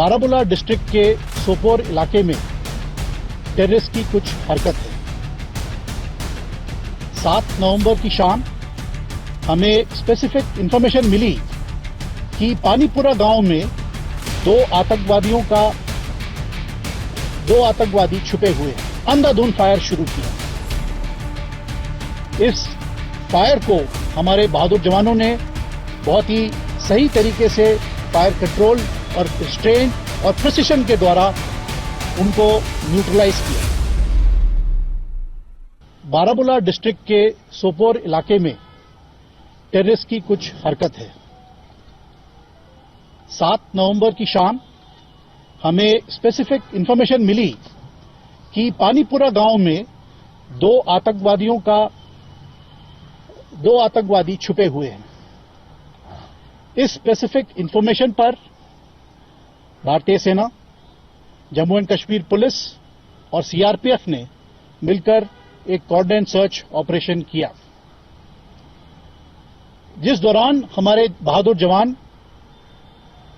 Baramulla district के सोपोर इलाके में टेररिस्ट की कुछ हरकत है। 7 नवंबर की शाम हमें स्पेसिफिक इंफॉर्मेशन मिली कि पानीपुरा गांव में दो आतंकवादी छुपे हुए हैं। अंधाधुंध फायर शुरू किया। इस फायर को हमारे बहादुर जवानों ने बहुत ही सही तरीके से फायर कंट्रोल और रिस्ट्रेन और प्रिसिशन के द्वारा उनको न्यूट्रलाइज किया। बारामूला डिस्ट्रिक्ट के सोपोर इलाके में टेररिस्ट की कुछ हरकत है। 7 नवंबर की शाम हमें स्पेसिफिक इंफॉर्मेशन मिली कि पानीपुरा गांव में दो आतंकवादी छुपे हुए हैं। इस स्पेसिफिक इंफॉर्मेशन पर भारतीय सेना, जम्मू एंड कश्मीर पुलिस और सीआरपीएफ ने मिलकर एक कोऑर्डिनेट सर्च ऑपरेशन किया, जिस दौरान हमारे बहादुर जवान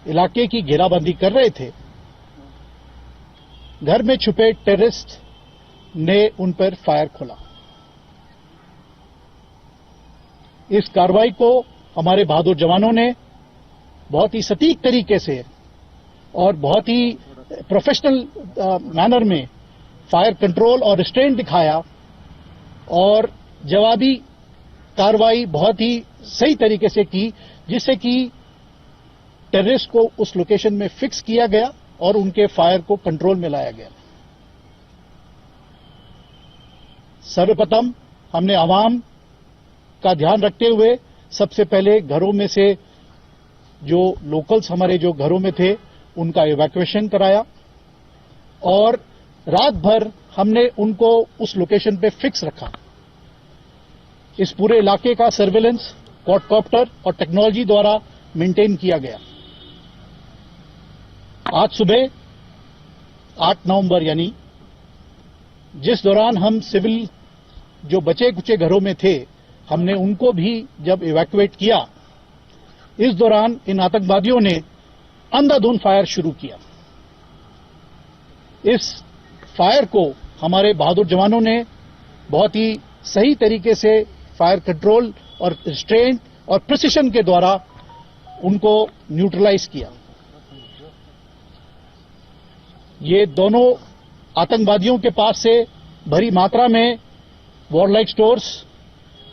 इलाके की घेराबंदी कर रहे थे। घर में छुपे टेररिस्ट ने उन पर फायर खोला। इस कार्रवाई को हमारे बहादुर जवानों ने बहुत ही सटीक तरीके से और बहुत ही प्रोफेशनल मैनर में फायर कंट्रोल और रिस्ट्रेंट दिखाया और जवाबी कार्रवाई बहुत ही सही तरीके से की, जिससे कि टेररिस्ट को उस लोकेशन में फिक्स किया गया और उनके फायर को कंट्रोल में लाया गया। सर्वप्रथम हमने आवाम का ध्यान रखते हुए सबसे पहले घरों में से जो लोकल्स हमारे जो घरों में थे उनका इवैक्यूएशन कराया और रात भर हमने उनको उस लोकेशन पे फिक्स रखा। इस पूरे इलाके का सर्वेलेंस क्वाडकॉप्टर और टेक्नोलॉजी द्वारा मेंटेन किया गया। आज सुबह 8 नवंबर यानी जिस दौरान हम सिविल जो बचे कुचे घरों में थे, हमने उनको भी जब इवैक्यूएट किया, इस दौरान इन आतंकवादियों ने अंधाधुंध फायर शुरू किया। इस फायर को हमारे बहादुर जवानों ने बहुत ही सही तरीके से फायर कंट्रोल और रिस्ट्रेन और प्रिसिशन के द्वारा उनको न्यूट्रलाइज किया। ये दोनों आतंकवादियों के पास से भरी मात्रा में वॉरलाइक स्टोर्स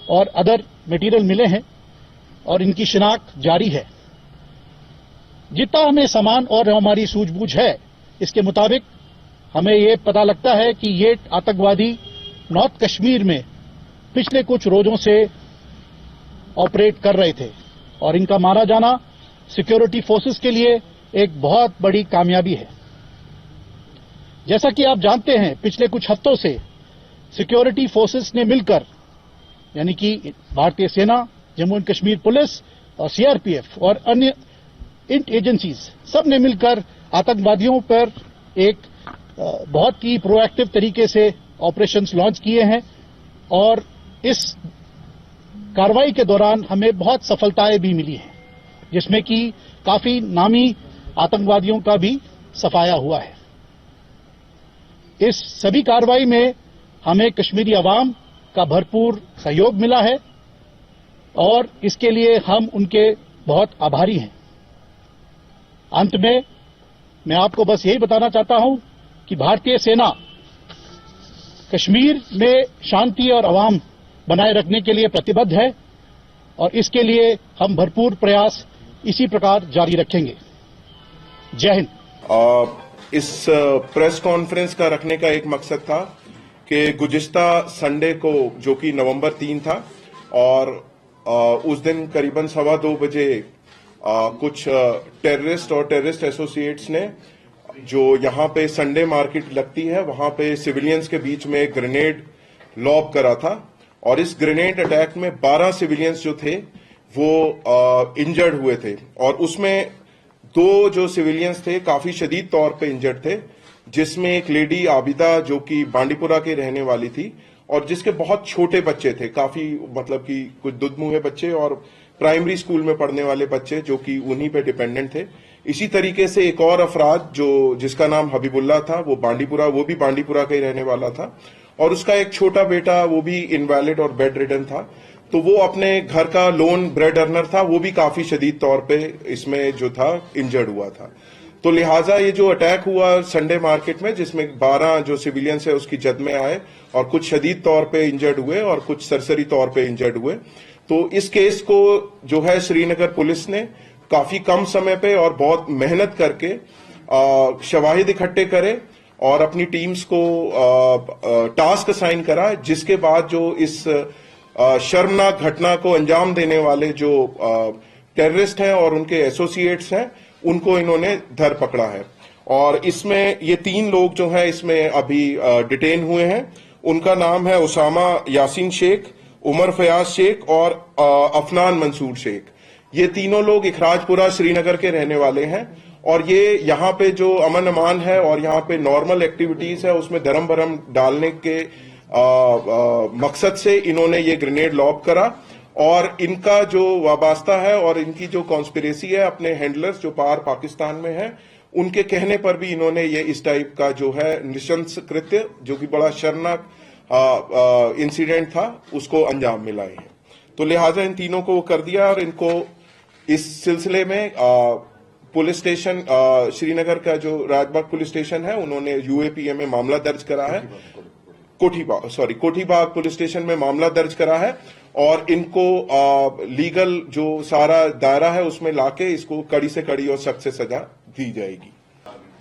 और अदर मटेरियल मिले हैं और इनकी शिनाख्त जारी है। जितना हमें सामान और हमारी सूझबूझ है, इसके मुताबिक हमें ये पता लगता है कि ये आतंकवादी नॉर्थ कश्मीर में पिछले कुछ रोजों से ऑपरेट कर रहे थे और इनका मारा जाना सिक्योरिटी फोर्सेस के लिए एक बहुत बड़ी कामयाबी है। जैसा कि आप जानते हैं, पिछले कुछ हफ्तों से सिक्योरिटी फोर्सेस ने मिलकर, यानी कि भारतीय सेना, जम्मू एंड कश्मीर पुलिस और सीआरपीएफ और अन्य एजेंसीज सब ने मिलकर आतंकवादियों पर एक बहुत ही प्रोएक्टिव तरीके से ऑपरेशंस लॉन्च किए हैं और इस कार्रवाई के दौरान हमें बहुत सफलताएं भी मिली हैं, जिसमें कि काफी नामी आतंकवादियों का भी सफाया हुआ है। इस सभी कार्रवाई में हमें कश्मीरी अवाम का भरपूर सहयोग मिला है और इसके लिए हम उनके बहुत आभारी हैं। अंत में मैं आपको बस यही बताना चाहता हूं कि भारतीय सेना कश्मीर में शांति और अवाम बनाए रखने के लिए प्रतिबद्ध है और इसके लिए हम भरपूर प्रयास इसी प्रकार जारी रखेंगे। जय हिंद। इस प्रेस कॉन्फ्रेंस का रखने का एक मकसद था कि गुज़िश्ता संडे को, जो कि नवंबर 3 था, और उस दिन करीबन 2:15 बजे कुछ टेररिस्ट और टेररिस्ट एसोसिएट्स ने, जो यहां पे संडे मार्केट लगती है, वहां पे सिविलियंस के बीच में एक ग्रेनेड लॉब करा था और इस ग्रेनेड अटैक में 12 सिविलियंस जो थे वो इंजर्ड हुए थे और उसमें 2 जो सिविलियंस थे काफी शदीद तौर पे इंजर्ड थे, जिसमें एक लेडी आबिदा जो कि बांडीपुरा की रहने वाली थी और जिसके बहुत छोटे बच्चे थे, काफी मतलब कि कुछ दुधमुहे बच्चे और प्राइमरी स्कूल में पढ़ने वाले बच्चे जो कि उन्हीं पे डिपेंडेंट थे। इसी तरीके से एक और अफराद जिसका नाम हबीबुल्ला था, वो भी बांडीपुरा का ही रहने वाला था, और उसका एक छोटा बेटा वो भी इनवैलिड और बेड रिडन था। तो वो अपने घर का लोन ब्रेड अर्नर था, वो भी काफी शदीद तौर पे इसमें जो था इंजर्ड हुआ था। तो लिहाजा ये जो अटैक हुआ संडे मार्केट में, जिसमें 12 जो सिविलियंस है उसकी जद में आए और कुछ शदीद तौर पे इंजर्ड हुए और कुछ सरसरी तौर पे इंजर्ड हुए। तो इस केस को जो है श्रीनगर पुलिस ने काफी कम समय पे और बहुत मेहनत करके शवाहिद इकट्ठे करे और अपनी टीम्स को टास्क असाइन करा, जिसके बाद जो इस शर्मनाक घटना को अंजाम देने वाले जो टेररिस्ट हैं और उनके एसोसिएट्स हैं, उनको इन्होंने धर पकड़ा है। और इसमें ये 3 लोग जो हैं इसमें अभी डिटेन हुए हैं। उनका नाम है उसामा यासीन शेख, उमर फयाज शेख और अफनान मंसूर शेख। ये तीनों लोग इखराजपुरा श्रीनगर के रहने वाले हैं और ये यहाँ पे जो अमन अमान है और यहाँ पे नॉर्मल एक्टिविटीज है उसमें धर्म भरम डालने के मकसद से इन्होंने ये ग्रेनेड लॉब करा। और इनका जो वाबस्ता है और इनकी जो कॉन्स्पिरेसी है अपने हैंडलर्स जो पार पाकिस्तान में है, उनके कहने पर भी इन्होंने ये इस टाइप का जो है नृशंस कृत्य, जो कि बड़ा शर्मनाक इंसिडेंट था, उसको अंजाम मिला है। तो लिहाजा इन तीनों को कर दिया और इनको इस सिलसिले में पुलिस स्टेशन श्रीनगर का जो राजबाग पुलिस स्टेशन है, उन्होंने यूएपीए में मामला दर्ज करा है। कोठीबाग पुलिस स्टेशन में मामला दर्ज करा है और इनको लीगल जो सारा दायरा है उसमें लाके इसको कड़ी से कड़ी और सख्त से सजा दी जाएगी।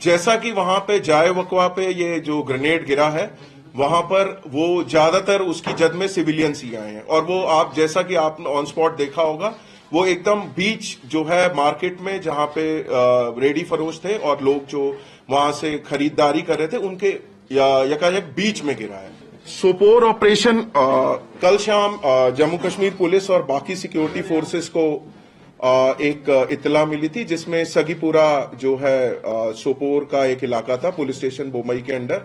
जैसा कि वहां पे जाए वकवा पे ये जो ग्रेनेड गिरा है, वहां पर वो ज्यादातर उसकी जद में सिविलियंस ही आए हैं और वो आप जैसा कि आपने ऑन स्पॉट देखा होगा, वो एकदम बीच जो है मार्केट में जहां पे रेडी फरोश थे और लोग जो वहां से खरीदारी कर रहे थे, उनके यकायक बीच में गिरा है। सोपोर ऑपरेशन कल शाम जम्मू कश्मीर पुलिस और बाकी सिक्योरिटी फोर्सेस को एक इत्तला मिली थी, जिसमें सगीपुरा जो है सोपोर का एक इलाका था पुलिस स्टेशन बोमई के अंडर,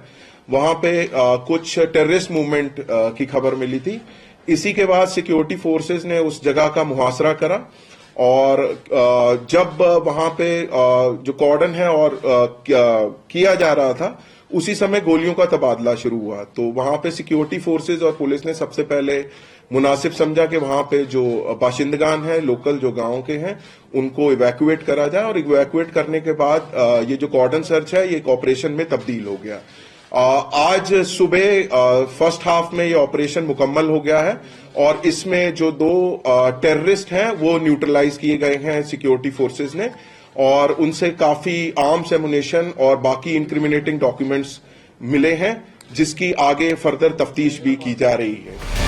वहां पे कुछ टेररिस्ट मूवमेंट की खबर मिली थी। इसी के बाद सिक्योरिटी फोर्सेस ने उस जगह का मुहासरा करा और जब वहां पे जो कॉर्डन है और किया जा रहा था, उसी समय गोलियों का तबादला शुरू हुआ। तो वहां पे सिक्योरिटी फोर्सेस और पुलिस ने सबसे पहले मुनासिब समझा कि वहां पे जो बाशिंदगान हैं, लोकल जो गांव के हैं, उनको इवैक्यूएट करा जाए और इवैक्यूएट करने के बाद ये जो कॉर्डन सर्च है ये एक ऑपरेशन में तब्दील हो गया। आज सुबह फर्स्ट हाफ में ये ऑपरेशन मुकम्मल हो गया है और इसमें जो 2 टेररिस्ट हैं वो न्यूट्रलाइज किए गए हैं सिक्योरिटी फोर्सेस ने और उनसे काफी आर्म्स एमुनेशन और बाकी इंक्रिमिनेटिंग डॉक्यूमेंट्स मिले हैं, जिसकी आगे फर्दर तफ्तीश भी की जा रही है।